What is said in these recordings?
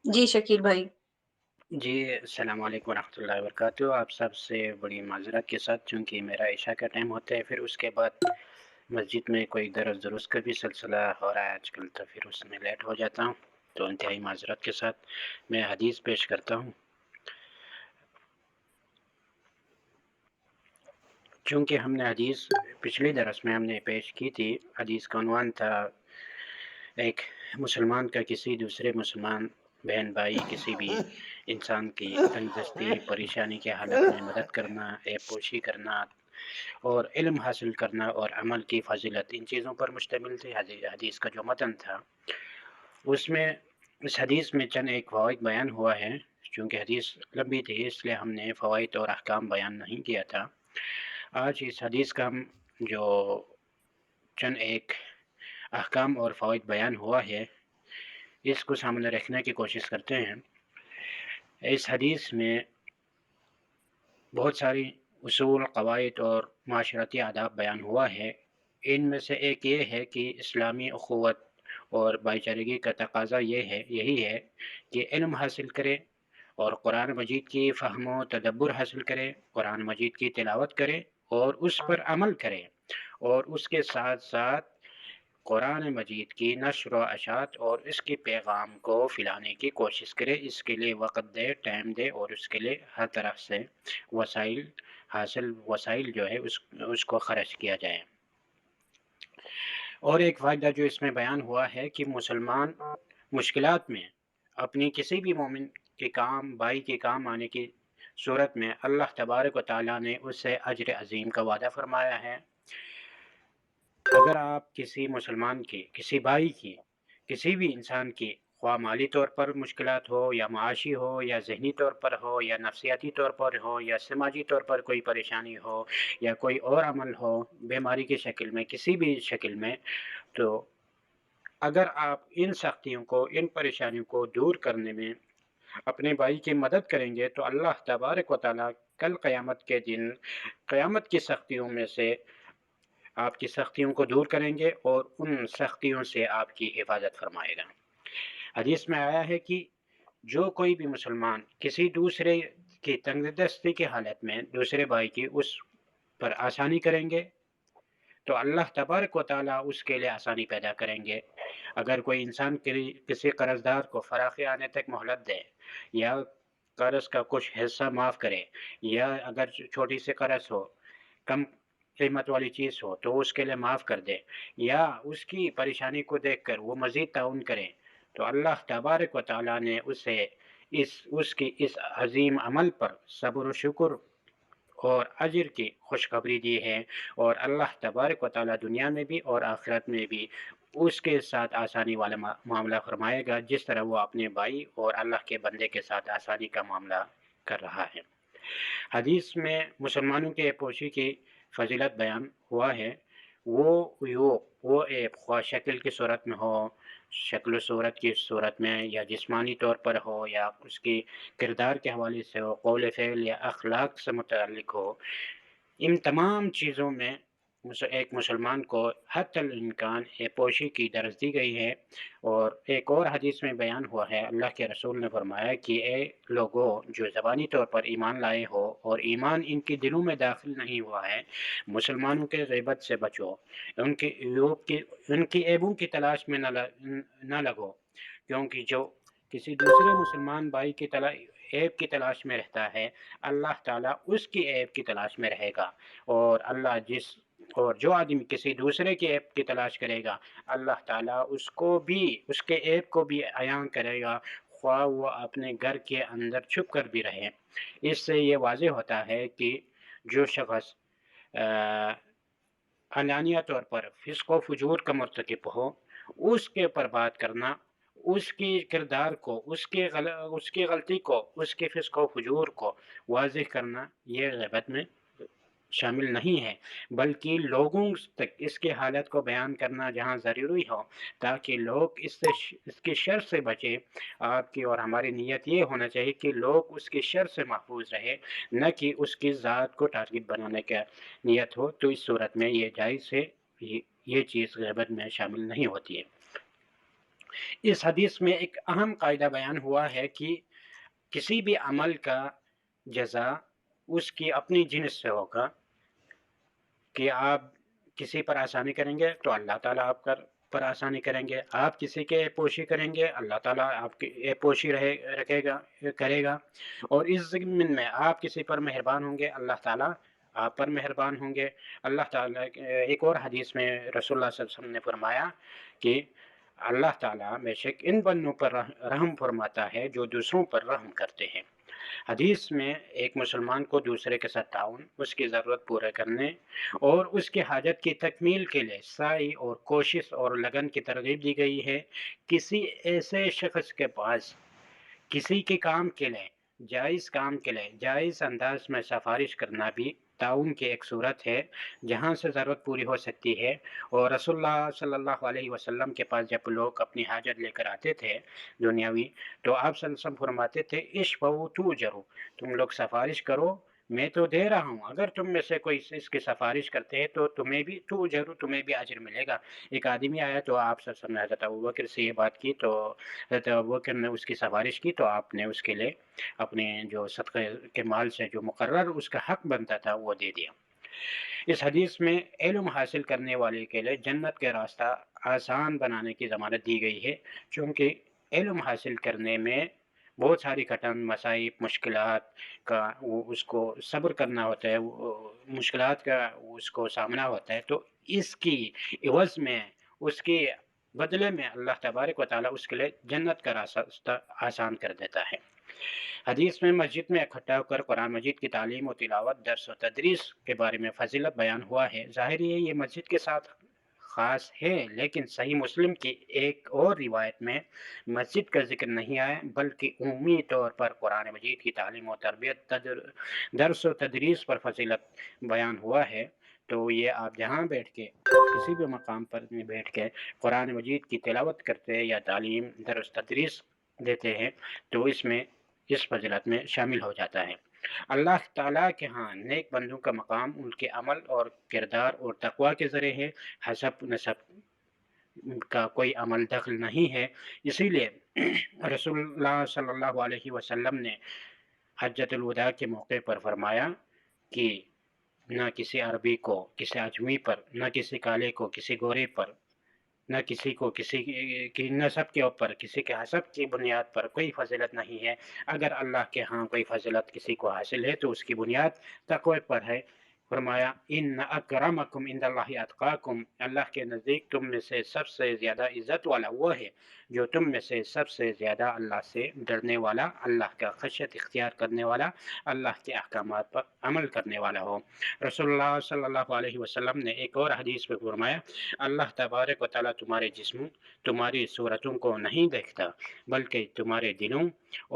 جی شکیل بھائی۔ جی السلام علیکم ورحمۃ اللہ وبرکاتہ۔ آپ سب سے بڑی معذرت کے ساتھ، چونکہ میرا عشاء کا ٹائم ہوتا ہے، پھر اس کے بعد مسجد میں کوئی درس دروس کا بھی سلسلہ ہو رہا ہے آج کل، تو پھر اس میں لیٹ ہو جاتا ہوں، تو انتہائی معذرت کے ساتھ میں حدیث پیش کرتا ہوں۔ چونکہ ہم نے حدیث پچھلی درس میں ہم نے پیش کی تھی، حدیث کا عنوان تھا ایک مسلمان کا کسی دوسرے مسلمان بہن بھائی کسی بھی انسان کی تنگ دستی پریشانی کے حالت میں مدد کرنا، عیب پوشی کرنا اور علم حاصل کرنا اور عمل کی فضیلت، ان چیزوں پر مشتمل تھی حدیث کا جو متن تھا۔ اس میں اس حدیث میں چند ایک فوائد بیان ہوا ہے، چونکہ حدیث لمبی تھی اس لیے ہم نے فوائد اور احکام بیان نہیں کیا تھا۔ آج اس حدیث کا ہم جو چند ایک احکام اور فوائد بیان ہوا ہے اس کو سامنے رکھنے کی کوشش کرتے ہیں۔ اس حدیث میں بہت ساری اصول، قواعد اور معاشرتی آداب بیان ہوا ہے۔ ان میں سے ایک یہ ہے کہ اسلامی اخوت اور بھائی چارگی کا تقاضا یہی ہے کہ علم حاصل کرے اور قرآن مجید کی فہم و تدبر حاصل کرے، قرآن مجید کی تلاوت کرے اور اس پر عمل کرے، اور اس کے ساتھ ساتھ قرآن مجید کی نشر و اشاعت اور اس کے پیغام کو پھیلانے کی کوشش کرے۔ اس کے لیے وقت دے، ٹائم دے، اور اس کے لیے ہر طرف سے وسائل جو ہے اس کو خرچ کیا جائے۔ اور ایک فائدہ جو اس میں بیان ہوا ہے کہ مسلمان مشکلات میں اپنی کسی بھی مومن کے کام، بھائی کے کام آنے کی صورت میں اللہ تبارک و تعالیٰ نے اس سے اجر عظیم کا وعدہ فرمایا ہے۔ اگر آپ کسی مسلمان کی، کسی بھائی کی، کسی بھی انسان کی، خواہ مالی طور پر مشکلات ہو یا معاشی ہو یا ذہنی طور پر ہو یا نفسیاتی طور پر ہو یا سماجی طور پر کوئی پریشانی ہو یا کوئی اور عمل ہو بیماری کی شکل میں، کسی بھی شکل میں، تو اگر آپ ان سختیوں کو، ان پریشانیوں کو دور کرنے میں اپنے بھائی کی مدد کریں گے تو اللہ تبارک و تعالیٰ کل قیامت کے دن قیامت کی سختیوں میں سے آپ کی سختیوں کو دور کریں گے اور ان سختیوں سے آپ کی حفاظت فرمائے گا۔ حدیث میں آیا ہے کہ جو کوئی بھی مسلمان کسی دوسرے کی تنگ دستی کی حالت میں دوسرے بھائی کی اس پر آسانی کریں گے تو اللہ تبارک و تعالیٰ اس کے لیے آسانی پیدا کریں گے۔ اگر کوئی انسان کسی قرض دار کو فراخی آنے تک مہلت دے یا قرض کا کچھ حصہ معاف کرے، یا اگر چھوٹی سی قرض ہو، کم قیمت والی چیز ہو تو اس کے لیے معاف کر دے، یا اس کی پریشانی کو دیکھ کر وہ مزید تعاون کرے، تو اللہ تبارک و تعالیٰ نے اسے اس کی اس عظیم عمل پر صبر و شکر اور اجر کی خوشخبری دی ہے، اور اللہ تبارک و تعالیٰ دنیا میں بھی اور آخرت میں بھی اس کے ساتھ آسانی والا معاملہ فرمائے گا، جس طرح وہ اپنے بھائی اور اللہ کے بندے کے ساتھ آسانی کا معاملہ کر رہا ہے۔ حدیث میں مسلمانوں کے پوشی کی فضیلت بیان ہوا ہے۔ وہ ایک خواہ شکل کی صورت میں ہو، شکل و صورت کی صورت میں، یا جسمانی طور پر ہو، یا اس کی کردار کے حوالے سے ہو، قول فعل یا اخلاق سے متعلق ہو، ان تمام چیزوں میں ایک مسلمان کو حتی الامکان پوشی کی درس دی گئی ہے۔ اور ایک اور حدیث میں بیان ہوا ہے، اللہ کے رسول نے فرمایا کہ اے لوگوں جو زبانی طور پر ایمان لائے ہو اور ایمان ان کے دلوں میں داخل نہیں ہوا ہے، مسلمانوں کے غیبت سے بچو، ان کی عیبوں کی تلاش میں نہ لگو، کیونکہ جو کسی دوسرے مسلمان بھائی کی عیب کی تلاش میں رہتا ہے، اللہ تعالیٰ اس کی عیب کی تلاش میں رہے گا، اور جو آدمی کسی دوسرے کی عیب کی تلاش کرے گا، اللہ تعالیٰ اس کے عیب کو بھی عیاں کرے گا، خواہ وہ اپنے گھر کے اندر چھپ کر بھی رہے۔ اس سے یہ واضح ہوتا ہے کہ جو شخص علانیہ طور پر فسق و فجور کا مرتکب ہو، اس کے اوپر بات کرنا، اس کی کردار کو، اس کی غلطی کو، اس کے فسق و فجور کو واضح کرنا، یہ غیبت میں شامل نہیں ہے، بلکہ لوگوں تک اس کی حالت کو بیان کرنا جہاں ضروری ہو تاکہ لوگ اس کی شر سے بچے۔ آپ کی اور ہماری نیت یہ ہونا چاہیے کہ لوگ اس کی شر سے محفوظ رہے، نہ کہ اس کی ذات کو ٹارگٹ بنانے کا نیت ہو، تو اس صورت میں یہ جائز ہے، یہ چیز غیبت میں شامل نہیں ہوتی ہے۔ اس حدیث میں ایک اہم قاعدہ بیان ہوا ہے کہ کسی بھی عمل کا جزا اس کی اپنی جنس سے ہوگا، کہ آپ کسی پر آسانی کریں گے تو اللہ تعالیٰ آپ پر آسانی کریں گے، آپ کسی کے پوشی کریں گے اللہ تعالیٰ آپ کی پوشی رکھے گا کرے گا، اور اس ضمن میں آپ کسی پر مہربان ہوں گے اللہ تعالیٰ آپ پر مہربان ہوں گے۔ اللہ تعالیٰ ایک اور حدیث میں رسول اللہ صلی اللہ علیہ وسلم نے فرمایا کہ اللہ تعالیٰ بے شک ان بندوں پر رحم فرماتا ہے جو دوسروں پر رحم کرتے ہیں۔ حدیث میں ایک مسلمان کو دوسرے کے ساتھ تعاون، اس کی ضرورت پورے کرنے اور اس کی حاجت کی تکمیل کے لیے سعی اور کوشش اور لگن کی ترغیب دی گئی ہے۔ کسی ایسے شخص کے پاس کسی کے کام کے لیے جائز انداز میں سفارش کرنا بھی تعاون کی ایک صورت ہے جہاں سے ضرورت پوری ہو سکتی ہے۔ اور رسول اللہ صلی اللہ علیہ وسلم کے پاس جب لوگ اپنی حاجت لے کر آتے تھے دنیاوی، تو آپ صلی اللہ علیہ وسلم فرماتے تھے اشفعوا تؤجروا، تم لوگ سفارش کرو میں تو دے رہا ہوں، اگر تم میں سے کوئی اس کی سفارش کرتے ہیں تو تمہیں بھی تمہیں بھی اجر ملے گا۔ ایک آدمی آیا تو آپ صلی اللہ علیہ وسلم نے حضرت ابوبکر سے یہ بات کی، تو حضرت ابوبکر نے اس کی سفارش کی تو آپ نے اس کے لیے اپنے جو صدقے کے مال سے جو مقرر اس کا حق بنتا تھا وہ دے دیا۔ اس حدیث میں علم حاصل کرنے والے کے لیے جنت کے راستہ آسان بنانے کی ضمانت دی گئی ہے، چونکہ علم حاصل کرنے میں بہت ساری کٹھن مصائب مشکلات کا اس کو صبر کرنا ہوتا ہے، مشکلات کا اس کو سامنا ہوتا ہے، تو اس کی عوض میں اس کے بدلے میں اللہ تبارک و تعالیٰ اس کے لیے جنت کا راستہ آسان کر دیتا ہے۔ حدیث میں مسجد میں اکٹھا ہو کر قرآن مجید کی تعلیم و تلاوت، درس و تدریس کے بارے میں فضیلت بیان ہوا ہے۔ ظاہر ہے یہ مسجد کے ساتھ خاص ہے، لیکن صحیح مسلم کی ایک اور روایت میں مسجد کا ذکر نہیں آیا، بلکہ عمومی طور پر قرآن مجید کی تعلیم و تربیت، درس و تدریس پر فضیلت بیان ہوا ہے۔ تو یہ آپ جہاں بیٹھ کے کسی بھی مقام پر بیٹھ کے قرآن مجید کی تلاوت کرتے یا تعلیم درس تدریس دیتے ہیں تو اس فضیلت میں شامل ہو جاتا ہے۔ اللہ تعالیٰ کے ہاں نیک بندوں کا مقام ان کے عمل اور کردار اور تقوی کے ذریعے ہے، حسب نسب کا کوئی عمل دخل نہیں ہے۔ اسی لیے رسول اللہ صلی اللہ علیہ وسلم نے حجۃ الوداع کے موقع پر فرمایا کہ نہ کسی عربی کو کسی اجمی پر، نہ کسی کالے کو کسی گورے پر، نہ کسی کو کسی کی نسب کے اوپر کسی کے حسب کی بنیاد پر کوئی فضیلت نہیں ہے۔ اگر اللہ کے ہاں کوئی فضیلت کسی کو حاصل ہے تو اس کی بنیاد تقوی پر ہے۔ فرمایا ان اکرمکم عند اللہ اتقاکم، اللہ کے نزدیک تم میں سے سب سے زیادہ عزت والا وہ ہے جو تم میں سے سب سے زیادہ اللہ سے ڈرنے والا، اللہ کا خشیت اختیار کرنے والا، اللہ کے احکامات پر عمل کرنے والا ہو۔ رسول اللہ صلی اللہ علیہ وسلم نے ایک اور حدیث میں فرمایا اللہ تبارک و تعالیٰ تمہارے جسموں تمہاری صورتوں کو نہیں دیکھتا بلکہ تمہارے دلوں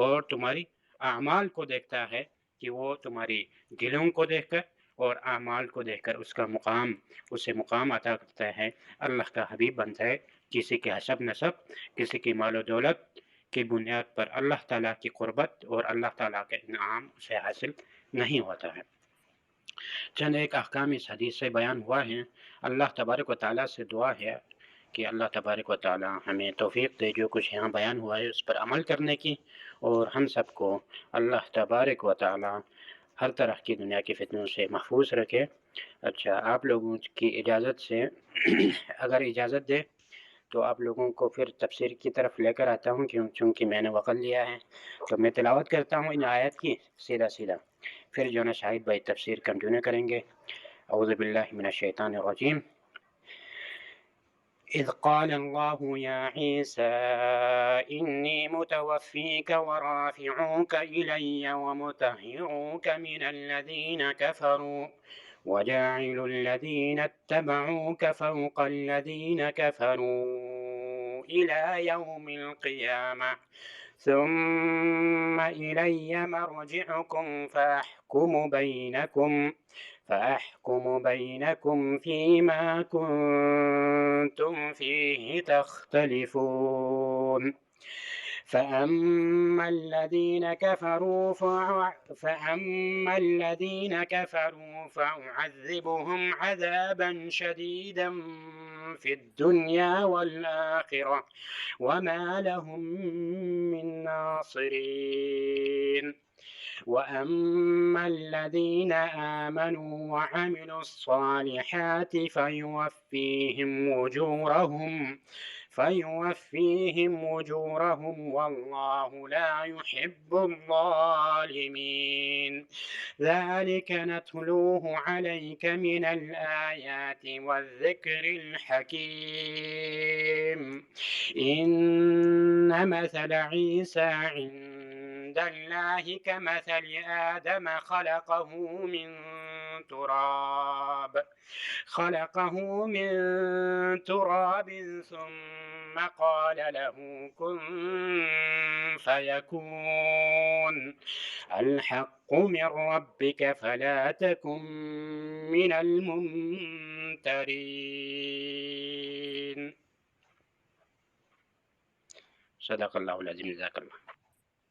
اور تمہاری اعمال کو دیکھتا ہے، کہ وہ تمہاری دلوں کو دیکھ کر اور اعمال کو دیکھ کر اسے مقام عطا کرتا ہے، اللہ کا حبیب بنتا ہے۔ کسی کے حسب نسب، کسی کی مال و دولت کی بنیاد پر اللہ تعالیٰ کی قربت اور اللہ تعالیٰ کے انعام اسے حاصل نہیں ہوتا ہے۔ چند ایک احکام اس حدیث سے بیان ہوا ہے۔ اللہ تبارک و تعالیٰ سے دعا ہے کہ اللہ تبارک و تعالیٰ ہمیں توفیق دے جو کچھ یہاں بیان ہوا ہے اس پر عمل کرنے کی، اور ہم سب کو اللہ تبارک و تعالیٰ ہر طرح کی دنیا کی فتنوں سے محفوظ رکھے۔ اچھا، آپ لوگوں کی اجازت سے اگر اجازت دے تو آپ لوگوں کو پھر تفسیر کی طرف لے کر آتا ہوں، چونکہ میں نے وقت لیا ہے تو میں تلاوت کرتا ہوں ان آیت کی سیدھا پھر جو نا شاہد بھائی تفسیر کنٹینیو کریں گے۔ اعوذ باللہ من الشیطان الرجیم۔ اذ قال اللہ یا عیسیٰ انی متوفیک ورافعوک الی ومطہروک من الذین کفروا وجاعل الذین اتبعوک فوق الذین كفروا إلى يوم القيامة ثم إلي مرجعكم فأحكم بينكم فيما كنتم فيه تختلفون فأما الذين كفروا فأعذبهم عذابا شديدا في الدنيا والآخرة وما لهم من ناصرين. وأما الذين آمنوا وعملوا الصالحات فيوفيهم أجورهم والله لا يحب الظالمين. ذلك نتلوه عليك من الآيات والذكر الحكيم. إن مثل عيسى عند الله كمثل آدم خلقه من تراب ثم قال له كن فيكون. الحق من ربك فلا تكن من الممترين. صدق الله العظيم. جزاك الله.